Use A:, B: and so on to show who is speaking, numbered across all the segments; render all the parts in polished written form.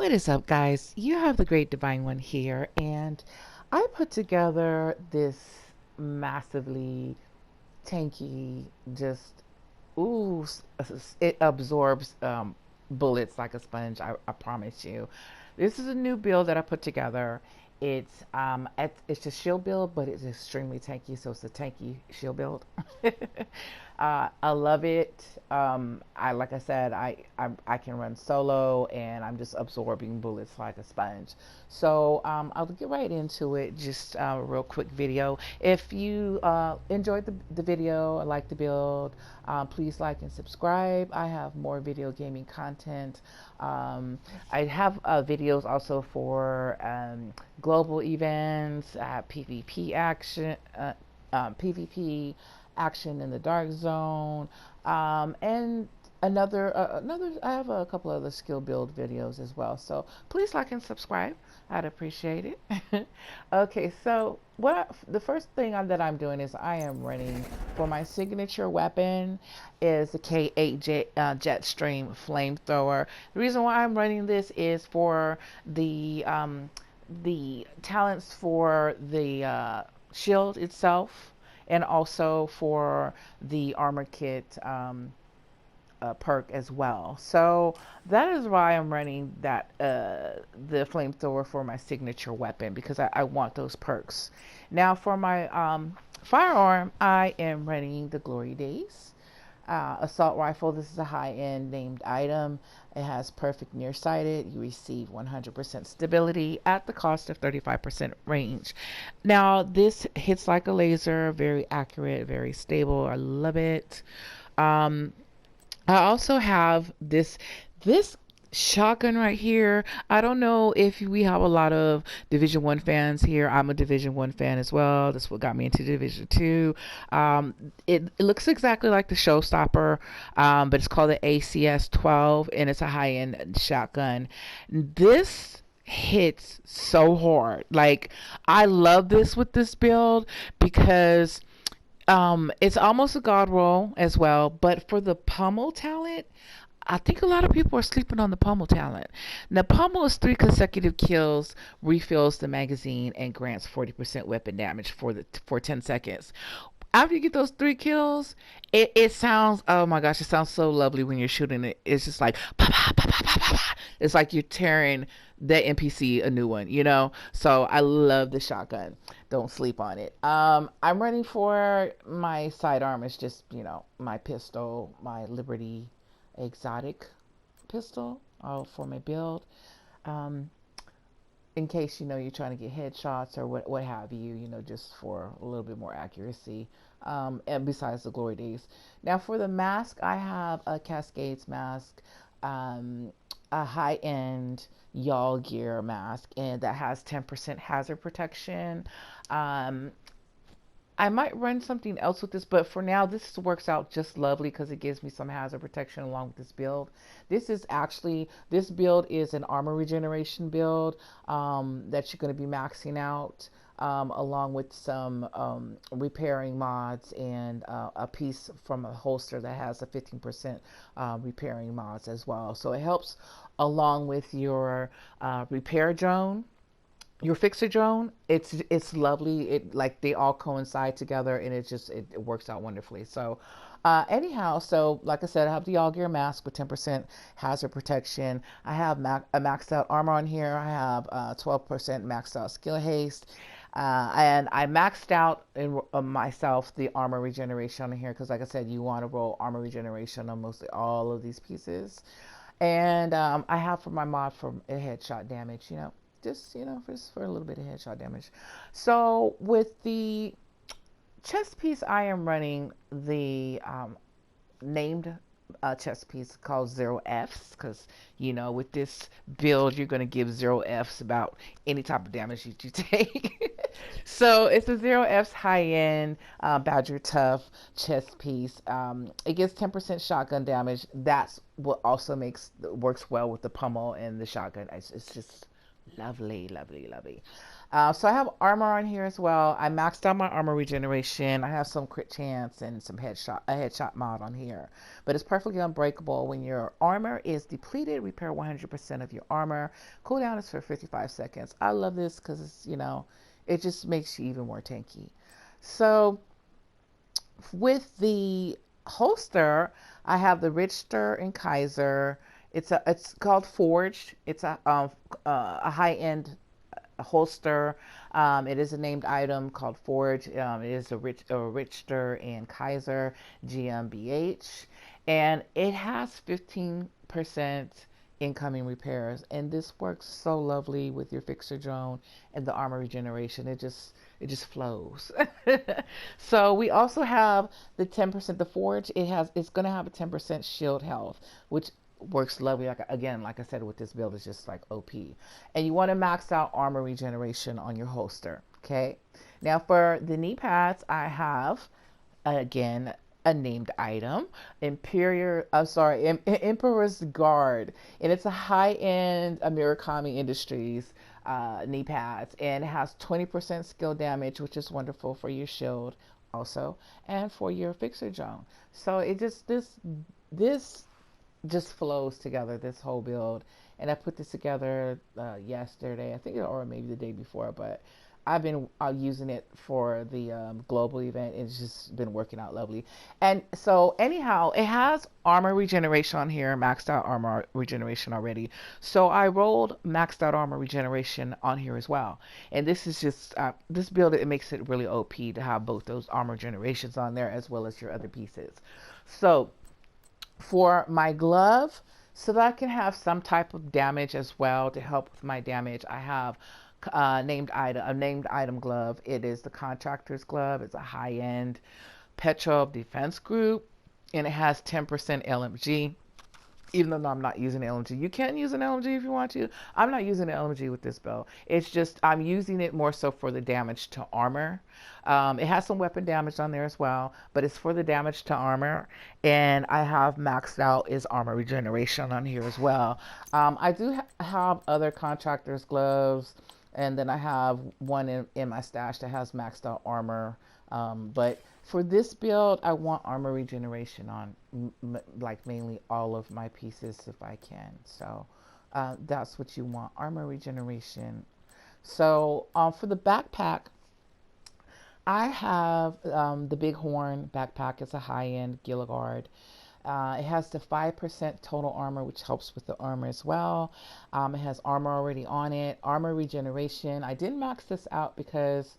A: What is up, guys? You have the Great Divine One here, and I put together this massively tanky, just ooh, it absorbs bullets like a sponge. I promise you. This is a new build that I put together. It's a shield build, but it's extremely tanky, so it's a tanky shield build. I love it. I like I said, I can run solo, and I'm just absorbing bullets like a sponge. So I'll get right into it. Just a real quick video. If you enjoyed the video, like the build, please like and subscribe. I have more video gaming content. I have videos also for global events, PvP action, PvP action in the dark zone, and another I have a couple other skill build videos as well, so please like and subscribe. I'd appreciate it. Okay, so the first thing that I'm doing is I am running for my signature weapon is the K8 Jetstream flamethrower. The reason why I'm running this is for the talents for the shield itself, and also for the armor kit perk as well. So that is why I'm running that the flamethrower for my signature weapon, because I want those perks. Now for my firearm, I am running the Glory Days assault rifle. This is a high-end named item. It has perfect nearsighted. You receive 100% stability at the cost of 35% range. Now this hits like a laser, very accurate, very stable. I love it. um I also have this shotgun right here. I don't know if we have a lot of Division 1 fans here. I'm a Division 1 fan as well. That's what got me into Division 2. It looks exactly like the Showstopper, but it's called the ACS-12, and it's a high-end shotgun. This hits so hard. Like, I love this with this build because it's almost a god roll as well, but for the pummel talent, I think a lot of people are sleeping on the pummel talent. Now, pummel is 3 consecutive kills, refills the magazine, and grants 40% weapon damage for 10 seconds. After you get those 3 kills, it sounds, oh my gosh, it sounds so lovely when you're shooting it. It's just like pa pa pa pa pa pa pa. It's like you're tearing the NPC a new one, you know. So I love the shotgun. Don't sleep on it. I'm running for my sidearm. It's just, my pistol, my Liberty exotic pistol, for my build. Um, in case you're trying to get headshots or what have you, just for a little bit more accuracy. And besides the Glory Days. Now for the mask, I have a Cascades mask, a high-end y'all gear mask, and that has 10% hazard protection. Um, I might run something else with this, but for now, this works out just lovely because it gives me some hazard protection along with this build. This build is an armor regeneration build that you're going to be maxing out, along with some repairing mods, and a piece from a holster that has a 15% repairing mods as well. So it helps along with your repair drone, your fixer drone. It's lovely. It, like, they all coincide together, and it works out wonderfully. So anyhow, so like I said, I have the all gear mask with 10% hazard protection. I have a maxed out armor on here. I have 12% maxed out skill haste, and I maxed out in myself the armor regeneration on here, because like I said, you want to roll armor regeneration on mostly all of these pieces. And I have for my mod for a headshot damage, just for a little bit of headshot damage. So with the chest piece, I am running the named chest piece called 0 Fs, because with this build, you're going to give 0 Fs about any type of damage you take. So it's a 0 Fs high-end Badger Tough chest piece. It gives 10% shotgun damage. That's what also works well with the pummel and the shotgun. It's just lovely, lovely, lovely. So I have armor on here as well. I maxed out my armor regeneration. I have some crit chance and some a headshot mod on here. But it's perfectly unbreakable. When your armor is depleted, repair 100% of your armor. Cooldown is for 55 seconds. I love this because it's, it just makes you even more tanky. So with the holster, I have the Richter and Kaiser. It's called Forged. It's a high end holster. It is a named item called Forge. It is a Richter and Kaiser GmbH, and it has 15% incoming repairs, and this works so lovely with your fixer drone and the armor regeneration. It just flows. So we also have the 10%. The Forge, it's going to have a 10% shield health, which works lovely. Like I said, with this build, it's just like OP. And you want to max out armor regeneration on your holster. Okay. Now for the knee pads, I have again a named item, Emperor's Guard, and it's a high-end Murakami Industries knee pads, and it has 20% skill damage, which is wonderful for your shield also, and for your fixer drone. So it just this just flows together, this whole build. And I put this together yesterday, I think, or maybe the day before, but I've been using it for the global event. It's just been working out lovely. And so anyhow, it has armor regeneration on here, maxed out armor regeneration already. So I rolled maxed out armor regeneration on here as well. And this is just, this build, it makes it really OP to have both those armor generations on there as well as your other pieces. So for my glove, so that I can have some type of damage as well to help with my damage, I have a named item glove. It is the contractor's glove. It's a high-end petrol defense group, and it has 10% LMG. Even though I'm not using LMG, you can use an LMG if you want to. I'm not using an LMG with this build. It's just I'm using it more so for the damage to armor. It has some weapon damage on there as well, but it's for the damage to armor. And I have maxed out is armor regeneration on here as well. I do have other contractors gloves, and then I have one in my stash that has maxed out armor. But for this build, I want armor regeneration on like mainly all of my pieces if I can. So that's what you want, armor regeneration. So for the backpack, I have the Bighorn backpack. It's a high-end Gilligard. It has the 5% total armor, which helps with the armor as well. It has armor already on it. Armor regeneration. I didn't max this out because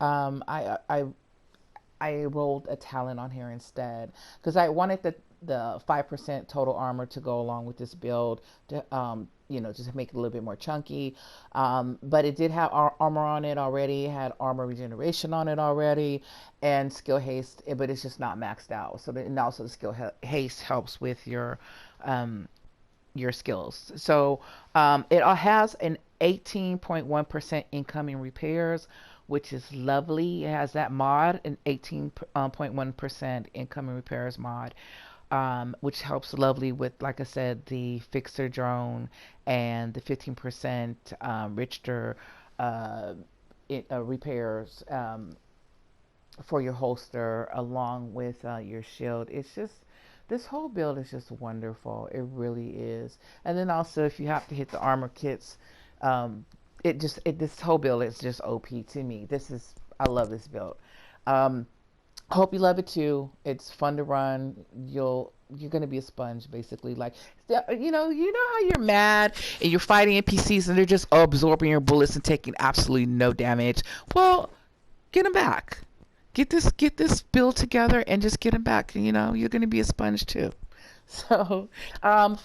A: I rolled a talent on here instead because I wanted the 5% total armor to go along with this build to just make it a little bit more chunky. But it did have armor on it already. It had armor regeneration on it already, and skill haste, but it's just not maxed out. So and also the skill haste helps with your skills. So it has an 18.1% incoming repairs, which is lovely. It has that mod, an 18.1% incoming repairs mod, which helps lovely with, like I said, the fixer drone and the 15% Richter repairs for your holster, along with your shield. It's just, this whole build is just wonderful. It really is. And then also, if you have to hit the armor kits, this whole build is just OP to me. I love this build. Hope you love it too. It's fun to run. You're gonna be a sponge basically. Like, you know how you're mad and you're fighting NPCs and they're just absorbing your bullets and taking absolutely no damage. Well, get them back. Get this build together and just get them back. You're gonna be a sponge too. So,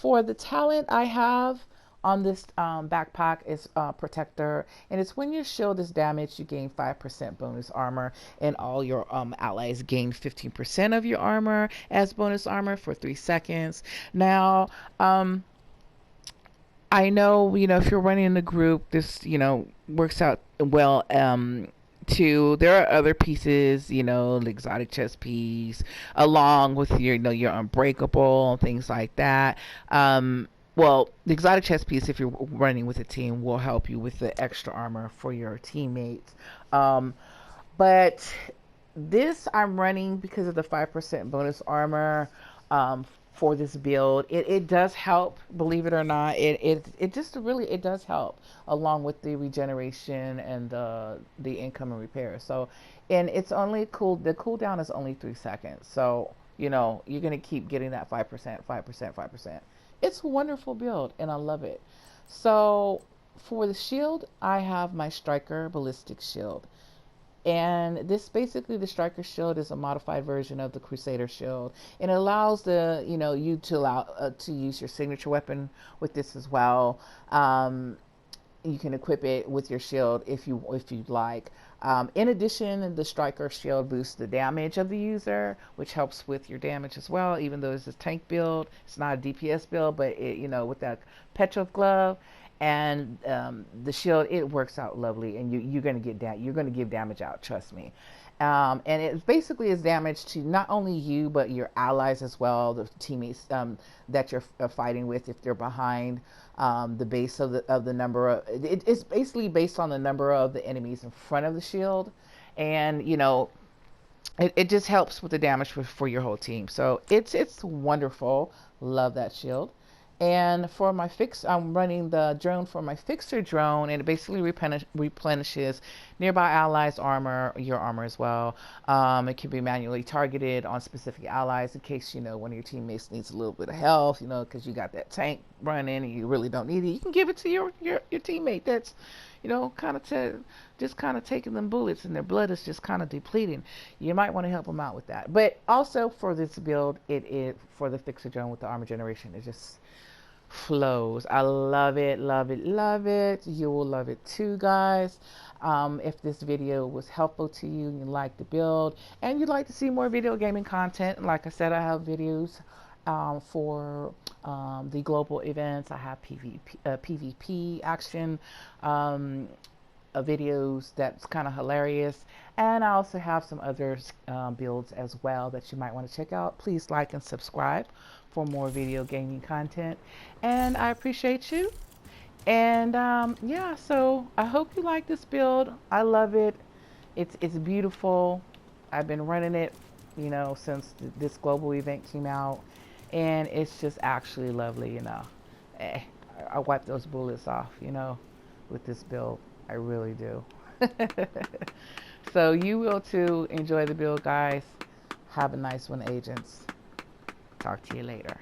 A: for the talent I have on this backpack is Protector, and it's when your shield is damaged, you gain 5% bonus armor, and all your allies gain 15% of your armor as bonus armor for 3 seconds. Now, I know, if you're running in a group, this, works out well. Too, there are other pieces, the exotic chest piece, along with your, your unbreakable, things like that. well, the exotic chest piece, if you're running with a team, will help you with the extra armor for your teammates. Um, but this I'm running because of the 5% bonus armor for this build. It does help, believe it or not. It just really, it does help along with the regeneration and the income and repair. So, and it's only the cooldown is only 3 seconds. So, you know, you're going to keep getting that 5%, 5%, 5%. It's a wonderful build and I love it. So for the shield, I have my striker ballistic shield. And this basically, the striker shield is a modified version of the crusader shield, and it allows you to allow to use your signature weapon with this as well. You can equip it with your shield if you'd like. In addition, the striker shield boosts the damage of the user, which helps with your damage as well. Even though it's a tank build, it's not a DPS build, but with that Petrov glove and the shield, it works out lovely, and you're gonna you're gonna give damage out. Trust me. And it basically is damage to not only you but your allies as well, the teammates that you're fighting with if they're behind the base of the number of it's basically based on the number of the enemies in front of the shield, and it just helps with the damage for your whole team. So it's wonderful. Love that shield. And for my I'm running the drone for my fixer drone, and it basically replenishes nearby allies' armor, your armor as well. It can be manually targeted on specific allies in case one of your teammates needs a little bit of health, because you got that tank running and you really don't need it. You can give it to your teammate that's just kind of taking them bullets and their blood is just kind of depleting. You might want to help them out with that. But also for this build, it is for the fixer drone with the armor generation. It just flows. I love it, love it, love it. You will love it too, guys. If this video was helpful to you and you like the build and you'd like to see more video gaming content, like I said, I have videos for the global events. I have PvP action videos that's kind of hilarious, and I also have some other builds as well that you might want to check out. Please like and subscribe for more video gaming content, and I appreciate you. And yeah, so I hope you like this build. I love it. It's beautiful. I've been running it since this global event came out, and it's just actually lovely. I wipe those bullets off with this build. I really do. So you will too. Enjoy the build, guys. Have a nice one, agents. Talk to you later.